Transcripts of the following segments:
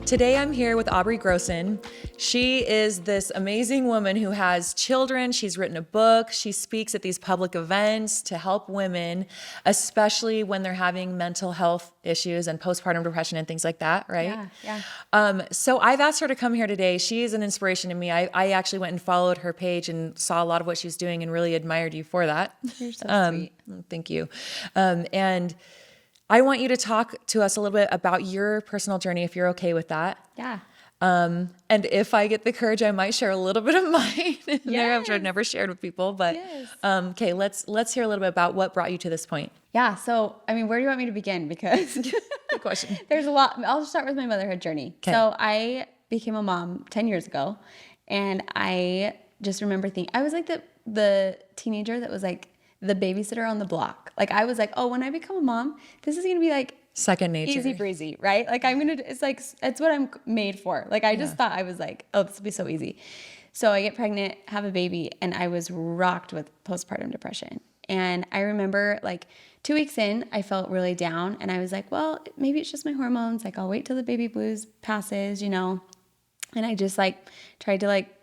Today I'm here with Aubrey Grossen. She is this amazing woman who has children. She's written a book. She speaks at these public events to help women, especially when they're having mental health issues and postpartum depression and things like that, right? Yeah. So I've asked her to come here today. She is an inspiration to me. I actually went and followed her page and saw a lot of what she's doing and really admired you for that. You're so sweet. Thank you. And I want you to talk to us a little bit about your personal journey, if you're okay with that. Yeah. And if I get the courage, I might share a little bit of mine in there, which I've Yes. never shared with people. But Yes. Okay, let's hear a little bit about what brought you to this point. Yeah. So, I mean, where do you want me to begin? Because Good question. there's a lot. I'll start with my motherhood journey. Okay. So I became a mom 10 years ago. And I just remember thinking, I was like the teenager that was like the babysitter on the block. Like I was like, oh, when I become a mom, this is going to be like Second nature. easy breezy, right? Like it's like, it's what I'm made for. Like I just thought I was like, oh, this will be so easy. So I get pregnant, have a baby, and I was rocked with postpartum depression. And I remember like 2 weeks in, I felt really down and I was like, well, maybe it's just my hormones. Like I'll wait till the baby blues passes, you know? And I just like tried to like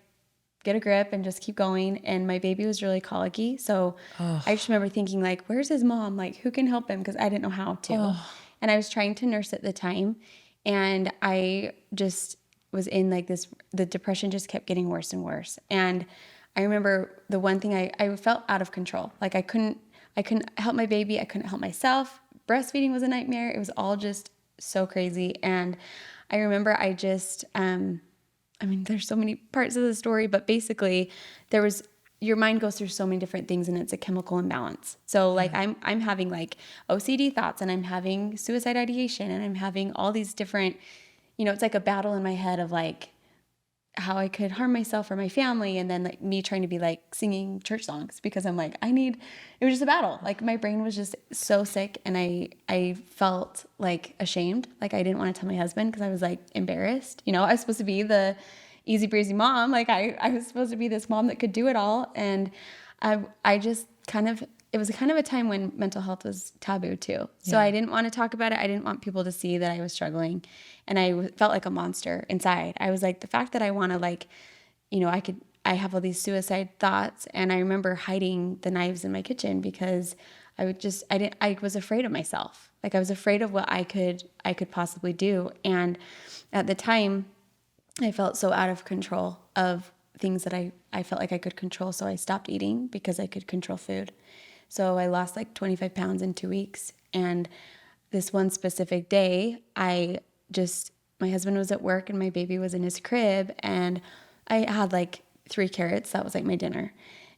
get a grip and just keep going. And my baby was really colicky. So I just remember thinking like, where's his mom? Like who can help him? Because I didn't know how to. And I was trying to nurse at the time. And I just was in like this, the depression just kept getting worse and worse. And I remember the one thing I felt out of control. Like I couldn't help my baby. I couldn't help myself. Breastfeeding was a nightmare. It was all just so crazy. And I remember I just, I mean, there's so many parts of the story, but basically your mind goes through so many different things and it's a chemical imbalance. So like I'm having like OCD thoughts and I'm having suicide ideation and I'm having all these different, it's like a battle in my head of like how I could harm myself or my family. And then like me trying to be like singing church songs because I'm like, it was just a battle. Like my brain was just so sick and I felt like ashamed. Like I didn't want to tell my husband because I was like embarrassed. I was supposed to be the easy breezy mom. Like I was supposed to be this mom that could do it all. And I just it was kind of a time when mental health was taboo too. So I didn't want to talk about it. I didn't want people to see that I was struggling. And I felt like a monster inside. I was like, the fact that I want to like, I have all these suicide thoughts. And I remember hiding the knives in my kitchen because I was afraid of myself. Like I was afraid of what I could possibly do. And at the time I felt so out of control of things that I felt like I could control. So I stopped eating because I could control food. So I lost like 25 pounds in 2 weeks. And this one specific day, my husband was at work and my baby was in his crib and I had like 3 carrots. That was like my dinner.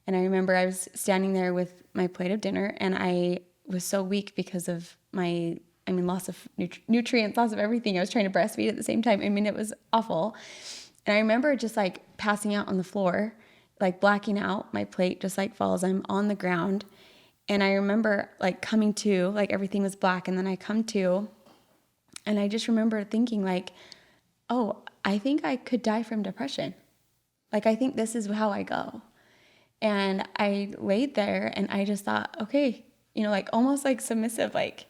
And I remember I was standing there with my plate of dinner and I was so weak because of loss of nutrients, loss of everything. I was trying to breastfeed at the same time. It was awful. And I remember just like passing out on the floor, like blacking out. My plate just like falls. I'm on the ground. And I remember like coming to, like everything was black. And then I come to, and I just remember thinking like, oh, I think I could die from depression. Like, I think this is how I go. And I laid there and I just thought, okay, like almost like submissive, like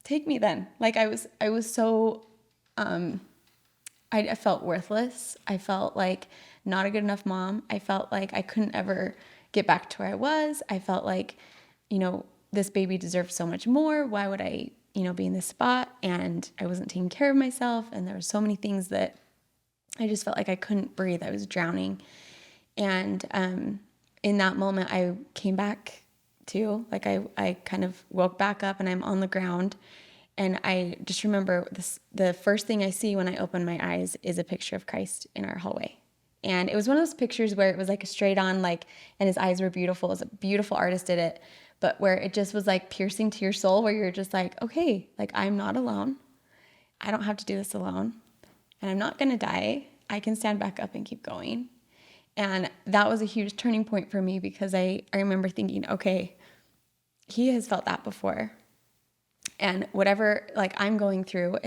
take me then. Like I was so, I felt worthless. I felt like not a good enough mom. I felt like I couldn't ever get back to where I was. I felt like, this baby deserved so much more. Why would I, be in this spot? And I wasn't taking care of myself. And there were so many things that I just felt like I couldn't breathe. I was drowning. And in that moment, I came back to, like I kind of woke back up and I'm on the ground. And I just remember the first thing I see when I open my eyes is a picture of Christ in our hallway. And it was one of those pictures where it was like a straight on, like, and his eyes were beautiful. It was a beautiful artist did it. But where it just was like piercing to your soul, where you're just like, okay, like I'm not alone. I don't have to do this alone. And I'm not going to die. I can stand back up and keep going. And that was a huge turning point for me because I remember thinking, okay, he has felt that before. And whatever like I'm going through,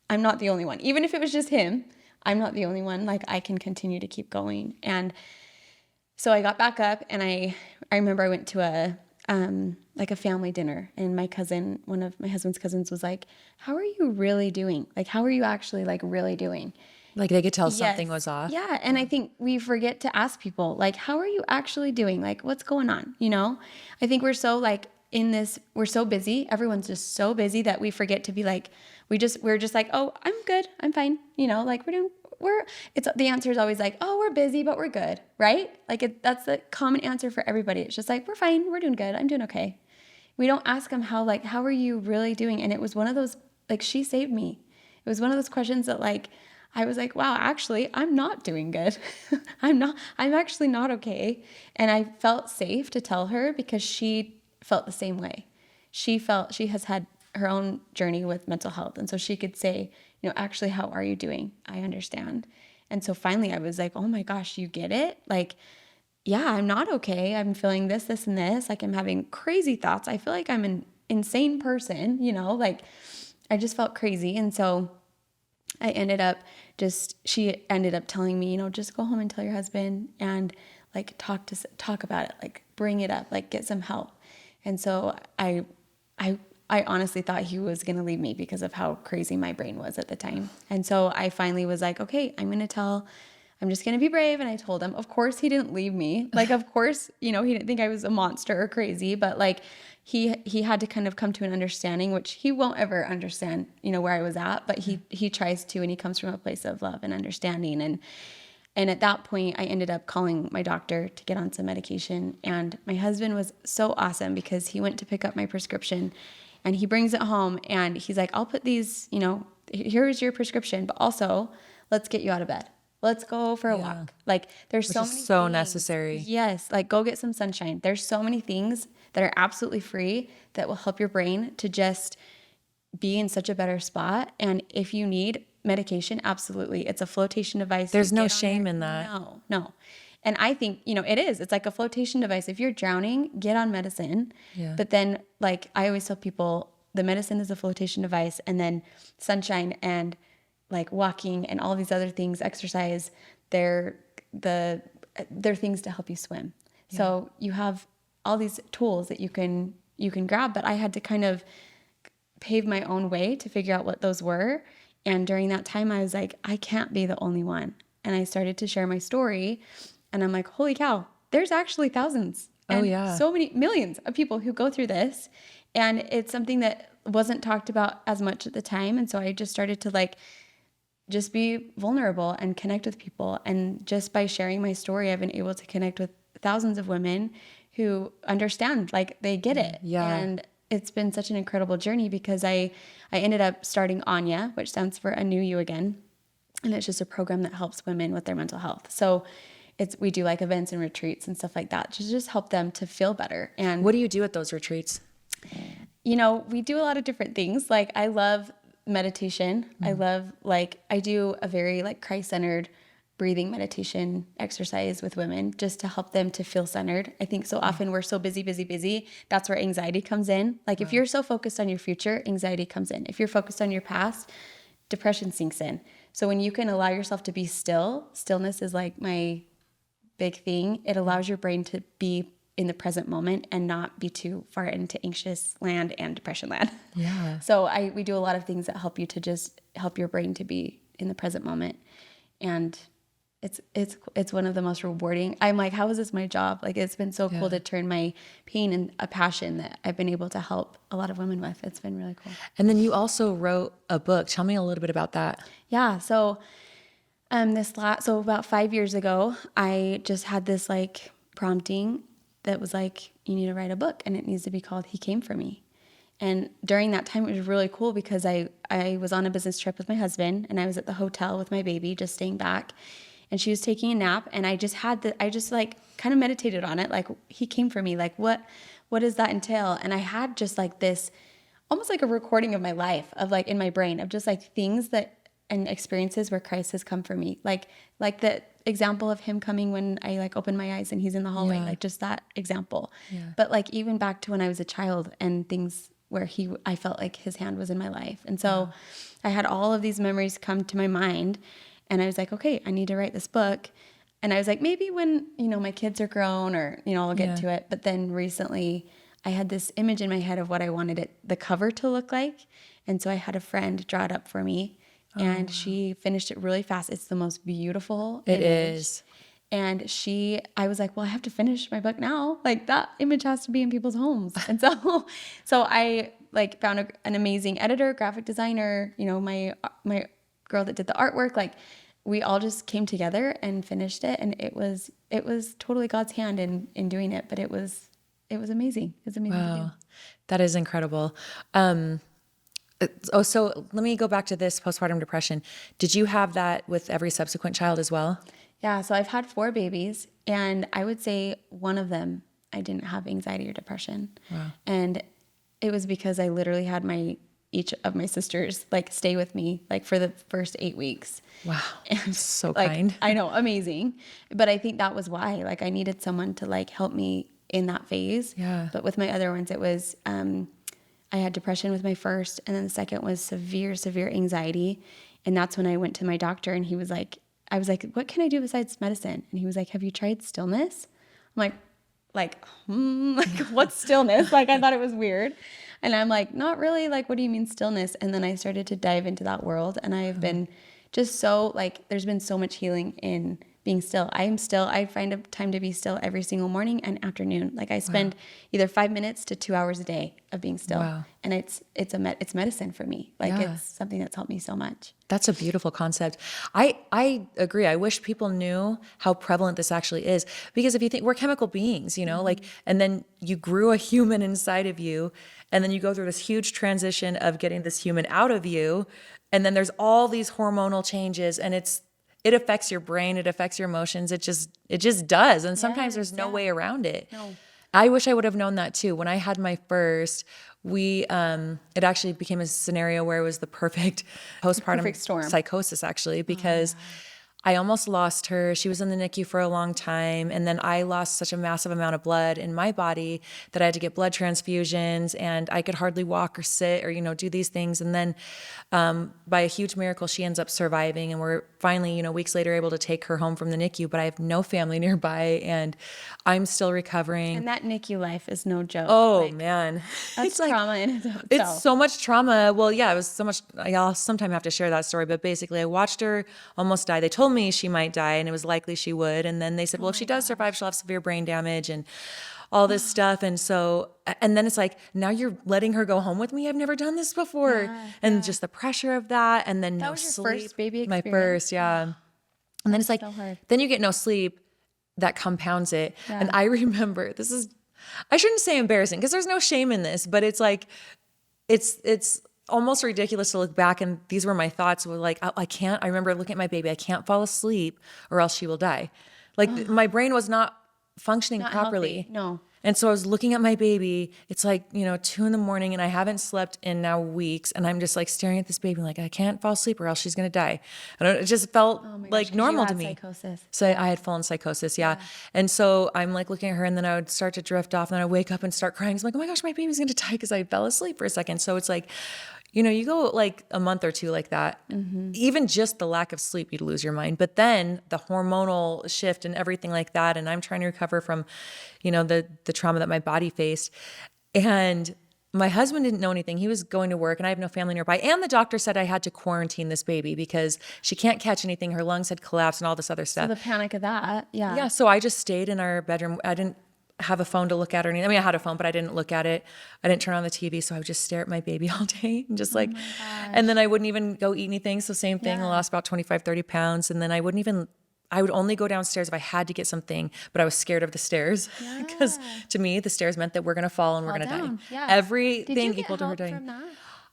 I'm not the only one. Even if it was just him, I'm not the only one. Like I can continue to keep going. And so I got back up and I remember I went to like a family dinner, and my cousin, one of my husband's cousins, was like, "How are you really doing? Like, how are you actually like really doing?" Like they could tell Yes. something was off. Yeah. And I think we forget to ask people, like, how are you actually doing? Like, what's going on? You know, I think we're so like we're so busy. Everyone's just so busy that we forget to be like, we're just like, oh, I'm good. I'm fine. You know, like the answer is always like, oh, we're busy, but we're good. Right. Like that's the common answer for everybody. It's just like, we're fine. We're doing good. I'm doing okay. We don't ask them how are you really doing? And it was one of those, like, she saved me. It was one of those questions that like, I was like, wow, actually, I'm not doing good. I'm actually not okay. And I felt safe to tell her because she felt the same way. She has had her own journey with mental health. And so she could say, you know, actually, how are you doing? I understand. And so finally I was like, oh my gosh, you get it? Like, yeah, I'm not okay. I'm feeling this, this, and this. Like I'm having crazy thoughts. I feel like I'm an insane person, you know, like I just felt crazy. And so she ended up telling me, you know, just go home and tell your husband and like talk about it, like bring it up, like get some help. And so I honestly thought he was going to leave me because of how crazy my brain was at the time. And so I finally was like, okay, I'm just going to be brave. And I told him, of course he didn't leave me. Like, of course, you know, he didn't think I was a monster or crazy, but like he had to kind of come to an understanding, which he won't ever understand, you know, where I was at, but he tries to, and he comes from a place of love and understanding. And at that point I ended up calling my doctor to get on some medication. And my husband was so awesome because he went to pick up my prescription and he brings it home and he's like, I'll put these, you know, here's your prescription, but also let's get you out of bed. Let's go for a walk. Like there's Which so is many so things. necessary. Yes. Like go get some sunshine. There's so many things that are absolutely free that will help your brain to just be in such a better spot. And if you need medication, absolutely. It's a flotation device. There's You no get on shame there. in that. No. And I think, you know, it is. It's like a flotation device. If you're drowning, get on medicine. Yeah. But then, like, I always tell people the medicine is a flotation device, and then sunshine and like walking and all these other things, exercise, they're things to help you swim. Yeah. So you have all these tools that you can grab, but I had to kind of pave my own way to figure out what those were. And during that time, I was like, I can't be the only one. And I started to share my story, and I'm like, holy cow, there's actually thousands and so many millions of people who go through this. And it's something that wasn't talked about as much at the time. And so I just started to like just be vulnerable and connect with people. And just by sharing my story, I've been able to connect with thousands of women who understand, like they get it. Yeah. And it's been such an incredible journey because I ended up starting Anya, which stands for A New You Again. And it's just a program that helps women with their mental health. So we do like events and retreats and stuff like that to just help them to feel better. And what do you do at those retreats? You know, we do a lot of different things. Like I love meditation. I love I do a very like Christ-centered breathing meditation exercise with women just to help them to feel centered. I think so often we're so busy. That's where anxiety comes in. Like if you're so focused on your future, anxiety comes in. If you're focused on your past, depression sinks in. So when you can allow yourself to be still, stillness is like my big thing. It allows your brain to be in the present moment and not be too far into anxious land and depression land. Yeah. So we do a lot of things that help you to just help your brain to be in the present moment. And it's one of the most rewarding. I'm like, how is this my job? Like it's been so cool to turn my pain and a passion that I've been able to help a lot of women with. It's been really cool. And then you also wrote a book. Tell me a little bit about that. Yeah. So so about 5 years ago, I just had this like prompting that was like, you need to write a book and it needs to be called He Came For Me. And during that time, it was really cool because I was on a business trip with my husband and I was at the hotel with my baby, just staying back. And she was taking a nap and I just like kind of meditated on it. Like He came for me. Like what does that entail? And I had just like this, almost like a recording of my life of like in my brain of just like things that and experiences where Christ has come for me. Like the example of Him coming when I like open my eyes and He's in the hallway, like just that example. Yeah. But like even back to when I was a child and things where I felt like His hand was in my life. And so I had all of these memories come to my mind and I was like, okay, I need to write this book. And I was like, maybe when, you know, my kids are grown or, you know, I'll get to it. But then recently I had this image in my head of what I wanted the cover to look like. And so I had a friend draw it up for me, and she finished it really fast. It's the most beautiful It image. is. And I was like, well, I have to finish my book now. Like, that image has to be in people's homes. And so I like found an amazing editor, graphic designer, you know, my girl that did the artwork. Like, we all just came together and finished it. And it was totally God's hand in doing it. But it was amazing. It was amazing to do. That is incredible. So let me go back to this postpartum depression. Did you have that with every subsequent child as well? Yeah, so I've had 4 babies, and I would say one of them, I didn't have anxiety or depression. Wow. And it was because I literally had each of my sisters like stay with me like for the first 8 weeks. Wow. And So like, kind. I know, amazing. But I think that was why, like, I needed someone to like help me in that phase. Yeah. But with my other ones, it was, I had depression with my first, and then the second was severe anxiety. And that's when I went to my doctor, and I was like, what can I do besides medicine? And he was like, have you tried stillness? I'm like, what's stillness? Like, I thought it was weird. And I'm like, not really. Like, what do you mean stillness? And then I started to dive into that world, and I have been just so like, there's been so much healing in being still. I find a time to be still every single morning and afternoon. Like, I spend either 5 minutes to 2 hours a day of being still. Wow. And it's medicine for me. Like, Yeah. it's something that's helped me so much. That's a beautiful concept. I agree. I wish people knew how prevalent this actually is, because if you think we're chemical beings, you know, like, and then you grew a human inside of you, and then you go through this huge transition of getting this human out of you. And then there's all these hormonal changes, and it affects your brain. It affects your emotions. It just does. And sometimes there's no way around it. No. I wish I would have known that too. When I had my first, it actually became a scenario where it was the perfect postpartum Perfect storm. psychosis, actually, because I almost lost her. She was in the NICU for a long time. And then I lost such a massive amount of blood in my body that I had to get blood transfusions, and I could hardly walk or sit or, you know, do these things. And then by a huge miracle, she ends up surviving. And we're finally, you know, weeks later able to take her home from the NICU, but I have no family nearby, and I'm still recovering. And that NICU life is no joke. Oh, Like, man. that's trauma in itself. It's so much trauma. Well, yeah, it was so much. I'll sometime have to share that story, but basically I watched her almost die. They told me she might die, and it was likely she would. And then they said, well, if she does survive, she'll have severe brain damage and all this stuff. And so, and then it's like, now you're letting her go home with me? I've never done this before. And just the pressure of that. And then That no was your sleep. first baby My experience? first, yeah. And then it's like, so hard. then you get no sleep. That compounds it. And I remember, I shouldn't say embarrassing, because there's no shame in this, but it's like, it's almost ridiculous to look back, and these were my thoughts. Were like, I remember looking at my baby, I can't fall asleep or else she will die. Like, my brain was not functioning Not properly. healthy. No. And so I was looking at my baby. It's like, 2 a.m, and I haven't slept in now weeks. And I'm just like staring at this baby, like, I can't fall asleep or else she's going to die. And it just felt like 'cause normal you to had me. psychosis. So I had full-on psychosis, yeah. And so I'm like looking at her, and then I would start to drift off, and then I wake up and start crying. I'm like, oh my gosh, my baby's going to die because I fell asleep for a second. So it's like, you go like a month or two like that. Even just the lack of sleep, you'd lose your mind. But then the hormonal shift and everything like that, and I'm trying to recover from, the trauma that my body faced. And my husband didn't know anything. He was going to work, and I have no family nearby. And the doctor said I had to quarantine this baby because she can't catch anything. Her lungs had collapsed and all this other stuff. So the panic of that. Yeah. Yeah, so I just stayed in our bedroom. I didn't have a phone to look at or anything. I mean, I had a phone, but I didn't look at it. I didn't turn on the TV, so I would just stare at my baby all day and just and then I wouldn't even go eat anything. So same thing, I lost about 25, 30 pounds. And then I would only go downstairs if I had to get something, but I was scared of the stairs because to me, the stairs meant that we're going to fall and we're going to die. Yeah. Everything Did you equal get to her help dying. from that?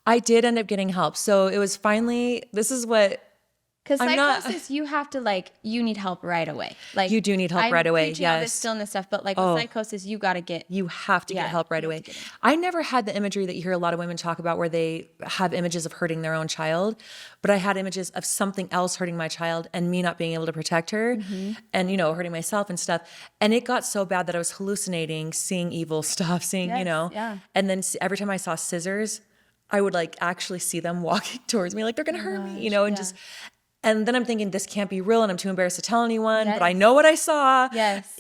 I did end up getting help. So it was finally, this is what, Because I'm not- psychosis, you have to you need help right away. Like You do need help I'm right away, preaching all this yes. stillness stuff, but with psychosis, you got to get. you have to get help right you have away. to get it. I never had the imagery that you hear a lot of women talk about where they have images of hurting their own child, but I had images of something else hurting my child and me not being able to protect her and, hurting myself and stuff. And it got so bad that I was hallucinating, seeing evil stuff, Yeah. and then every time I saw scissors, I would actually see them walking towards me, like they're going to hurt me, and and then I'm thinking, this can't be real, and I'm too embarrassed to tell anyone, but I know what I saw. Yes.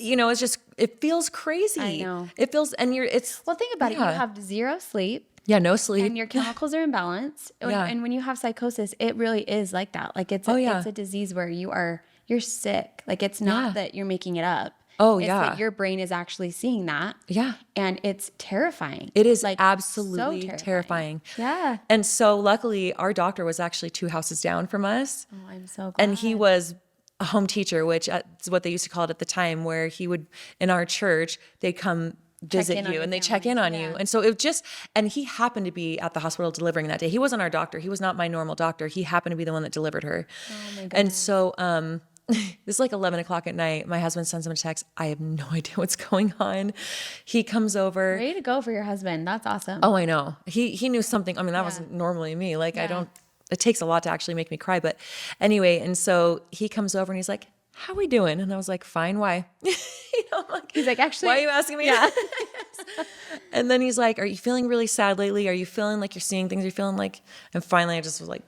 it feels crazy. I know. It feels, and Well, think about it. You yeah. have zero sleep. Yeah, no sleep. And your chemicals are imbalanced. Yeah. And when you have psychosis, it really is like that. Like it's a disease where you're sick. Like it's not that you're making it up. Oh, it's yeah. that your brain is actually seeing that. Yeah. And it's terrifying. It is like absolutely so terrifying. Yeah. And so luckily our doctor was actually 2 houses down from us. Oh, I'm so glad. And he was a home teacher, which is what they used to call it at the time, where he would, in our church, they'd come visit you and they check in on you. And so it just, and he happened to be at the hospital delivering that day. He wasn't our doctor. He was not my normal doctor. He happened to be the one that delivered her. Oh my goodness. And so, it's like 11 o'clock at night. My husband sends him a text. I have no idea what's going on. He comes over. Way to go for your husband. That's awesome. Oh, I know. He knew something. I mean, that wasn't normally me. Like it takes a lot to actually make me cry. But anyway, and so he comes over and he's like, how we doing? And I was like, fine. Why? He's like, actually, why are you asking me? Yeah. And then he's like, are you feeling really sad lately? Are you feeling like you're seeing things? Are you feeling like, and finally I just was like,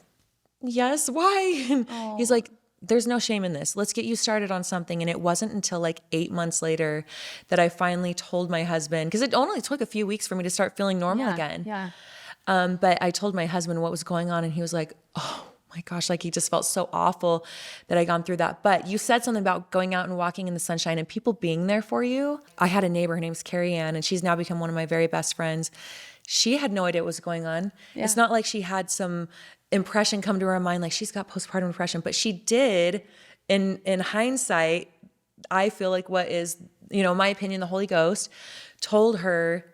yes, why? And he's like, there's no shame in this. Let's get you started on something. And it wasn't until like 8 months later that I finally told my husband, because it only took a few weeks for me to start feeling normal again. Yeah. But I told my husband what was going on and he was like, oh my gosh, like he just felt so awful that I gone through that. But you said something about going out and walking in the sunshine and people being there for you. I had a neighbor, her name's Carrie Ann, and she's now become one of my very best friends. She had no idea what was going on. Yeah. It's not like she had some impression come to her mind like she's got postpartum depression, but she did. In hindsight, I feel like what is, my opinion, the Holy Ghost told her,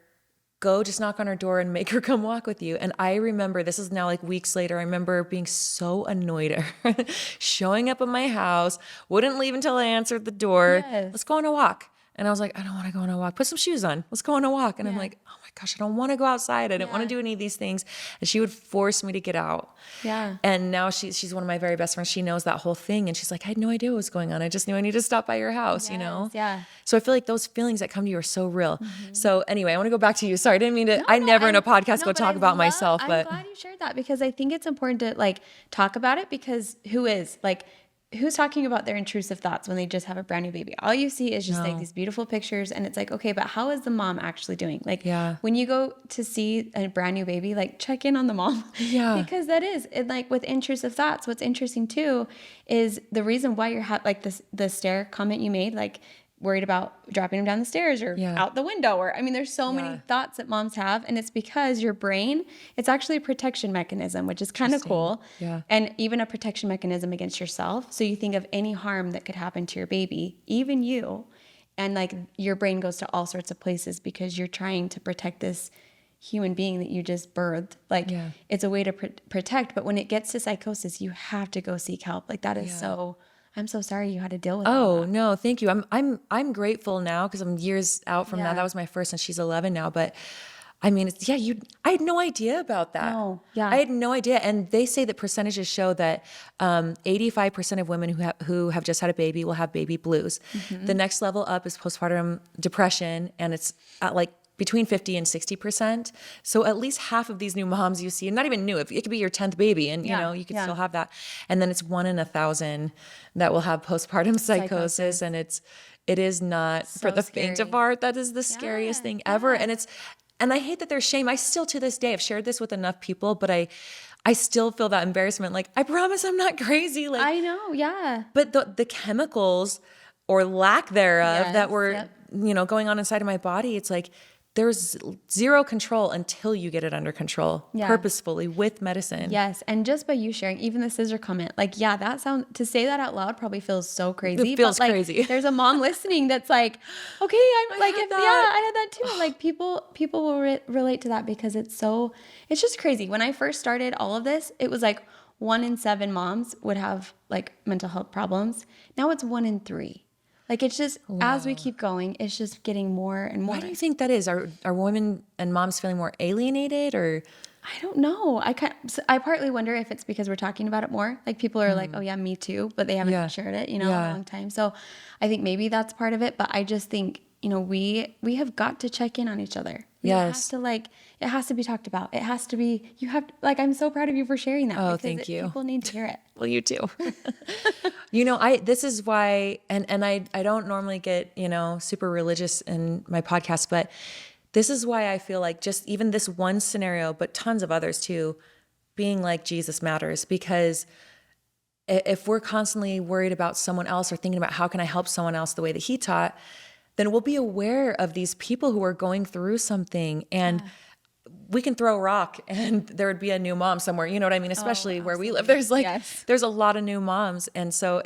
go just knock on her door and make her come walk with you. And I remember, this is now like weeks later, I remember being so annoyed at her, showing up at my house, wouldn't leave until I answered the door. Yes. Let's go on a walk. And I was like, I don't want to go on a walk. Put some shoes on. Let's go on a walk. And I'm like, oh my gosh, I don't want to go outside. I didn't want to do any of these things. And she would force me to get out. Yeah. And now she's one of my very best friends. She knows that whole thing. And she's like, I had no idea what was going on. I just knew I needed to stop by your house, Yeah. So I feel like those feelings that come to you are so real. Mm-hmm. So anyway, I want to go back to you. Sorry, I didn't mean to, in a podcast go talk about myself. But I'm glad you shared that because I think it's important to like talk about it because who's talking about their intrusive thoughts when they just have a brand new baby? All you see is just like these beautiful pictures and it's like, okay, but how is the mom actually doing? Like when you go to see a brand new baby, like check in on the mom. Yeah. Because that is, and like with intrusive thoughts, what's interesting too is the reason why you're like the stair comment you made, like worried about dropping them down the stairs or out the window there's so many thoughts that moms have and it's because your brain, it's actually a protection mechanism, which is kind of cool. Yeah. And even a protection mechanism against yourself. So you think of any harm that could happen to your baby, even you, and like your brain goes to all sorts of places because you're trying to protect this human being that you just birthed. Like it's a way to protect, but when it gets to psychosis, you have to go seek help. Like that is so... I'm so sorry you had to deal with that. Oh, no, thank you. I'm grateful now because I'm years out from that. That was my first and she's 11 now. But I mean, I had no idea about that. No, I had no idea. And they say that percentages show that 85% of women who have just had a baby will have baby blues. Mm-hmm. The next level up is postpartum depression. And it's at like between 50 and 60%. So at least half of these new moms you see, and not even new, it could be your 10th baby and you could still have that. And then it's 1 in 1,000 that will have postpartum psychosis. And it is not so for the faint of heart. That is the scariest thing ever. And I hate that there's shame. I still to this day, I've shared this with enough people, but I still feel that embarrassment. Like, I promise I'm not crazy. Like I know. Yeah. But the chemicals or lack thereof that were, going on inside of my body, it's like, there's zero control until you get it under control purposefully with medicine. Yes. And just by you sharing, even the scissor comment, like, to say that out loud probably feels so crazy. It feels crazy. There's a mom listening that's like, okay, I'm like, I had that too. Like people will relate to that because it's just crazy. When I first started all of this, it was like 1 in 7 moms would have like mental health problems. Now it's 1 in 3. Like it's just, as we keep going, it's just getting more and more. Why do you think that is? Are women and moms feeling more alienated or? I don't know. I partly wonder if it's because we're talking about it more. Like people are like, oh yeah, me too. But they haven't shared it, in a long time. So I think maybe that's part of it. But I just think we have got to check in on each other. We Yes. have to it has to be talked about. It has to be, I'm so proud of you for sharing that. Oh, because thank you. People need to hear it. Well, you too. This is why, and I don't normally get, super religious in my podcast, but this is why I feel like just even this one scenario, but tons of others too, being like Jesus matters, because if we're constantly worried about someone else or thinking about how can I help someone else the way that he taught, then we'll be aware of these people who are going through something, and we can throw a rock and there would be a new mom somewhere. You know what I mean? Especially where we live, there's there's a lot of new moms. And so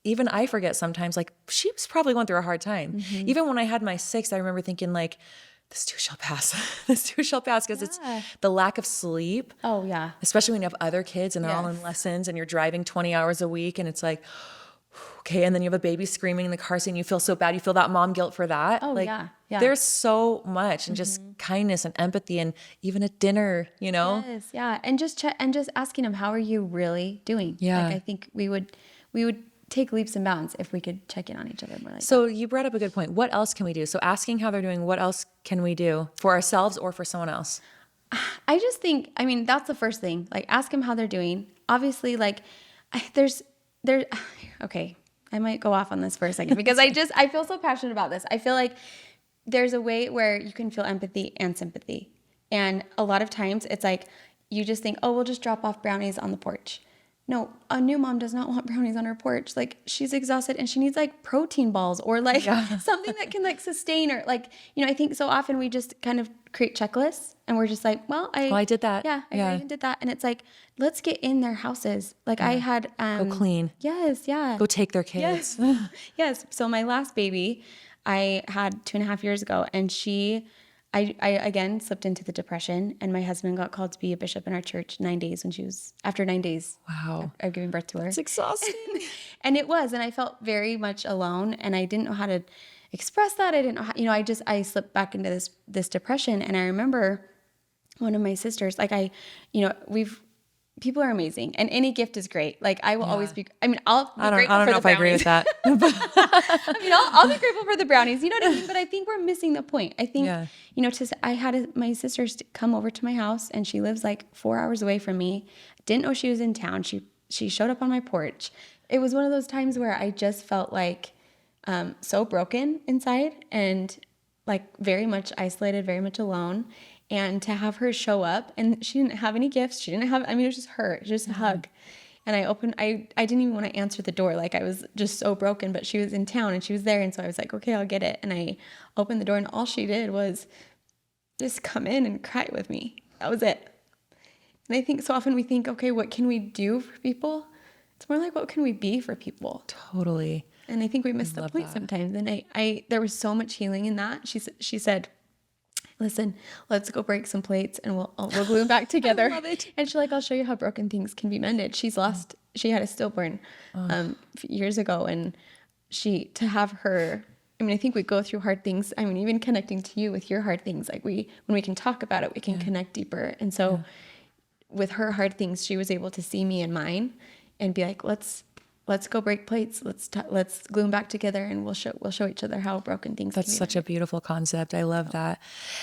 even I forget sometimes, she was probably going through a hard time. Even when I had my sixth, I remember thinking this too shall pass. This too shall pass, because it's the lack of sleep. Oh yeah. Especially when you have other kids and they're all in lessons and you're driving 20 hours a week, and it's like, okay. And then you have a baby screaming in the car seat and you feel so bad. You feel that mom guilt for that. Oh yeah. There's so much, and just kindness and empathy, and even at dinner, Yes. Yeah. And just asking them, how are you really doing? Yeah. I think we would take leaps and bounds if we could check in on each other more. So you brought up a good point. What else can we do? So asking how they're doing, what else can we do for ourselves or for someone else? I just think, that's the first thing. Ask them how they're doing. Obviously, okay, I might go off on this for a second because I feel so passionate about this. I feel like there's a way where you can feel empathy and sympathy. And a lot of times it's you just think, oh, we'll just drop off brownies on the porch. No, a new mom does not want brownies on her porch. She's exhausted and she needs protein balls or something that can sustain her. I think so often we just kind of create checklists and we're just I did that. Yeah, I even did that. And it's let's get in their houses. I had go clean. Yes, yeah. Go take their kids. Yes. Yes. So my last baby I had 2.5 years ago, and I again slipped into the depression, and my husband got called to be a bishop in our church after 9 days. Wow. Of giving birth to her. It's exhausting. And I felt very much alone, and I didn't know how to express that. I didn't know how, I slipped back into this depression. And I remember one of my sisters, people are amazing, and any gift is great. I will always be, I'll be grateful for the brownies. I don't know if I agree with that. I'll be grateful for the brownies, you know what I mean? But I think we're missing the point. I think, I had my sisters come over to my house, and she lives 4 hours away from me. Didn't know she was in town. She showed up on my porch. It was one of those times where I just felt so broken inside, and very much isolated, very much alone. And to have her show up, and she didn't have any gifts. She didn't have, it was just her, just a hug. And I didn't even want to answer the door. I was just so broken, but she was in town and she was there. And so I was okay, I'll get it. And I opened the door, and all she did was just come in and cry with me. That was it. And I think so often we think, okay, what can we do for people? It's more what can we be for people? Totally. And I think we miss the point sometimes. And there was so much healing in that. She said, listen, let's go break some plates and we'll glue them back together. I love it. And she's I'll show you how broken things can be mended. She had a stillborn years ago, and to have her, I think we go through hard things. Even connecting to you with your hard things, when we can talk about it, we can connect deeper. And so with her hard things, she was able to see me and mine and be let's go break plates. Let's glue them back together, and we'll show each other how broken things. That's such a beautiful concept. I love that.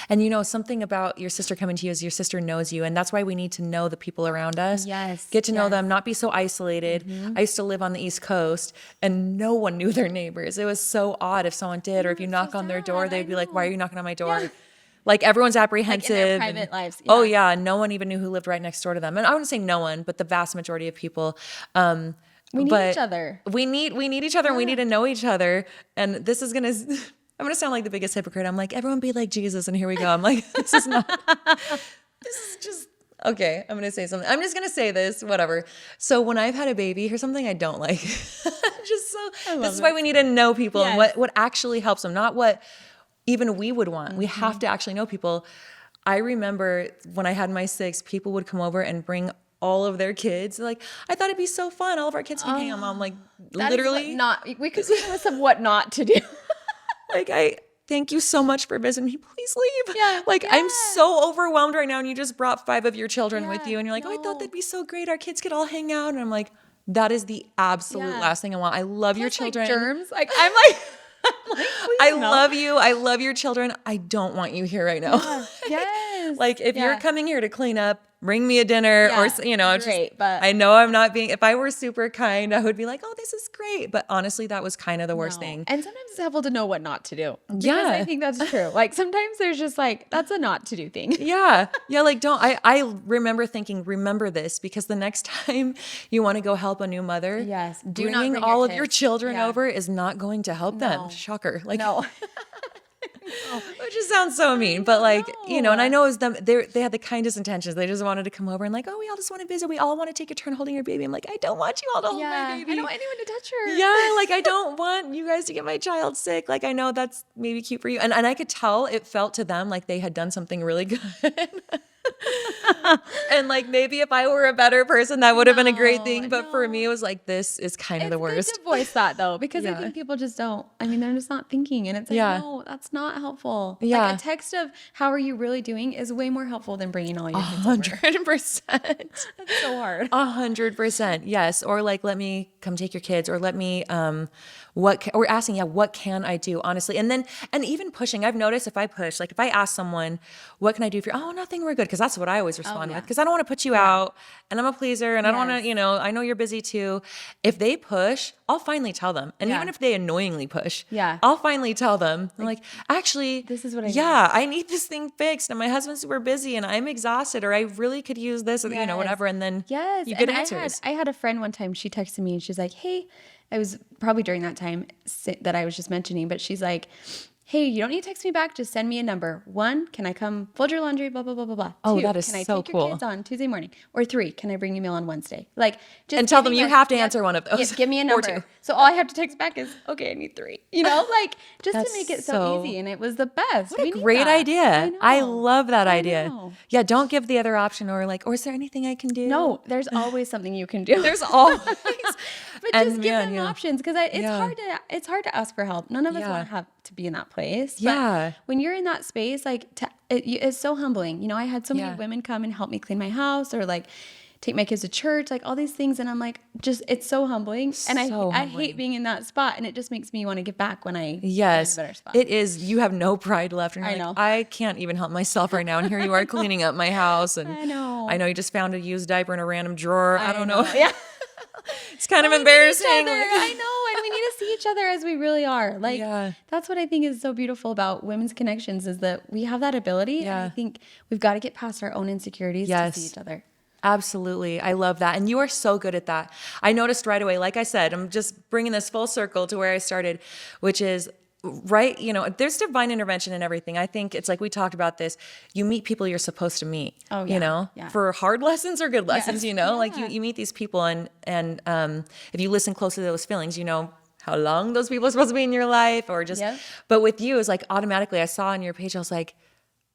And something about your sister coming to you is your sister knows you, and that's why we need to know the people around us. Yes. Get to know them, not be so isolated. I used to live on the East Coast, and no one knew their neighbors. It was so odd if someone did, or if you knock on their door, they'd be why are you knocking on my door? Yeah. Everyone's apprehensive. In their private lives. Yeah. Oh yeah. No one even knew who lived right next door to them. And I wouldn't say no one, but the vast majority of people. We need each other. We need each other, and we need to know each other. And this is I'm gonna sound like the biggest hypocrite. I'm everyone be like Jesus, and here we go. I'm this is just okay. I'm gonna say something. I'm just gonna say this, whatever. So when I've had a baby, here's something I don't like. This is why we need to know people and what actually helps them, not what even we would want. We have to actually know people. I remember when I had my sixth, people would come over and bring all of their kids. I thought it'd be so fun. All of our kids can hang out. Mom, literally we could see a list of what not to do. I thank you so much for visiting me. Please leave. Yeah. I'm so overwhelmed right now, and you just brought 5 of your children with you, and you're oh, I thought that'd be so great. Our kids could all hang out. And I'm that is the absolute last thing I want. I love your children. Germs. like, I love you. I love your children. I don't want you here right now. Yes. Like if you're coming here to clean up, bring me a dinner or, great, but I know I'm not being, if I were super kind, I would be like, oh, this is great. But honestly, that was kind of the worst thing. And sometimes it's helpful to know what not to do. Because Yeah. I think that's true. Like sometimes there's just like, that's a not to do thing. Yeah. Yeah. Like I remember thinking, remember this, because the next time you want to go help a new mother, Yes. Do not bringing bring all your of your kids. children Yeah. over is not going to help them. Shocker. Like, No. which just sounds so mean, but like, and I know it was them, they had the kindest intentions. They just wanted to come over and like, oh, we all just want to visit. We all want to take a turn holding your baby. I'm like, I don't want you all to hold my baby. I don't want anyone to touch her. Yeah, like I don't want you guys to get my child sick. Like I know that's maybe cute for you. And I could tell it felt to them like they had done something really good. And like maybe if I were a better person, that would have been a great thing. But for me, it was like, this is kind of the worst. It's good to voice that though, because I think people just don't. I mean, they're just not thinking, and it's like, no, that's not helpful. Yeah. Like a text of how are you really doing is way more helpful than bringing all your kids over. 100%. That's so hard. 100%. Yes. Or like, let me come take your kids, or let me, we're asking, what can I do, honestly? And even pushing, I've noticed if I push, like if I ask someone, what can I do for you? Oh, nothing, we're good. Cause that's what I always respond with. Cause I don't want to put you out, and I'm a pleaser, and I don't want to, I know you're busy too. If they push, I'll finally tell them. And even if they annoyingly push, I'll finally tell them. I'm like, actually, this is what I need. I need this thing fixed, and my husband's super busy and I'm exhausted, or I really could use this, or, whatever. And then you get answers. I had a friend one time, she texted me and she's like, hey, I was probably during that time that I was just mentioning, but she's like, hey, you don't need to text me back. Just send me a number. 1, can I come fold your laundry? Blah, blah, blah, blah, blah. Oh, 2, that is can I so take cool. your kids on Tuesday morning? Or 3, can I bring you meal on Wednesday? Like, just and tell them you have to answer one of those. Give me a number. 2. So all I have to text back is, okay, I need 3. Like just to make it so easy. And it was the best. What a great idea. I love that idea. Know. Yeah, don't give the other option, or like, or is there anything I can do? No, there's always something you can do. There's always. But just give them options, because it's hard to ask for help. None of us want to have to be in that place. But when you're in that space, like it's so humbling. I had so many women come and help me clean my house, or like take my kids to church, like all these things. And I'm like, it's so humbling. And I hate being in that spot. And it just makes me want to give back when I get in a better spot. It is. You have no pride left. And you're like, I can't even help myself right now. And here you are cleaning up my house. And I know you just found a used diaper in a random drawer. I don't know. Yeah. It's kind of embarrassing. I know. And we need to see each other as we really are. Like, that's what I think is so beautiful about women's connections, is that we have that ability. Yeah. And I think we've got to get past our own insecurities to see each other. Absolutely. I love that. And you are so good at that. I noticed right away, like I said, I'm just bringing this full circle to where I started, which is right. There's divine intervention in everything. I think it's like, we talked about this. You meet people you're supposed to meet, for hard lessons or good lessons, like you meet these people, and if you listen closely to those feelings, how long those people are supposed to be in your life, or just, but with you, it's like automatically I saw on your page, I was like,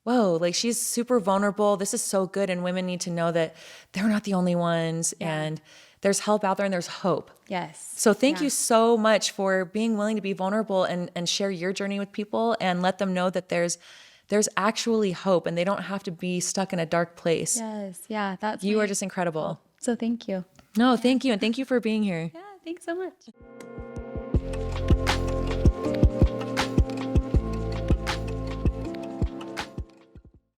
whoa, like she's super vulnerable. This is so good. And women need to know that they're not the only ones, and there's help out there, and there's hope. Yes. So thank you so much for being willing to be vulnerable and share your journey with people, and let them know that there's actually hope, and they don't have to be stuck in a dark place. Yes. Yeah. You are just incredible. So thank you. No, thank you. And thank you for being here. Yeah. Thanks so much.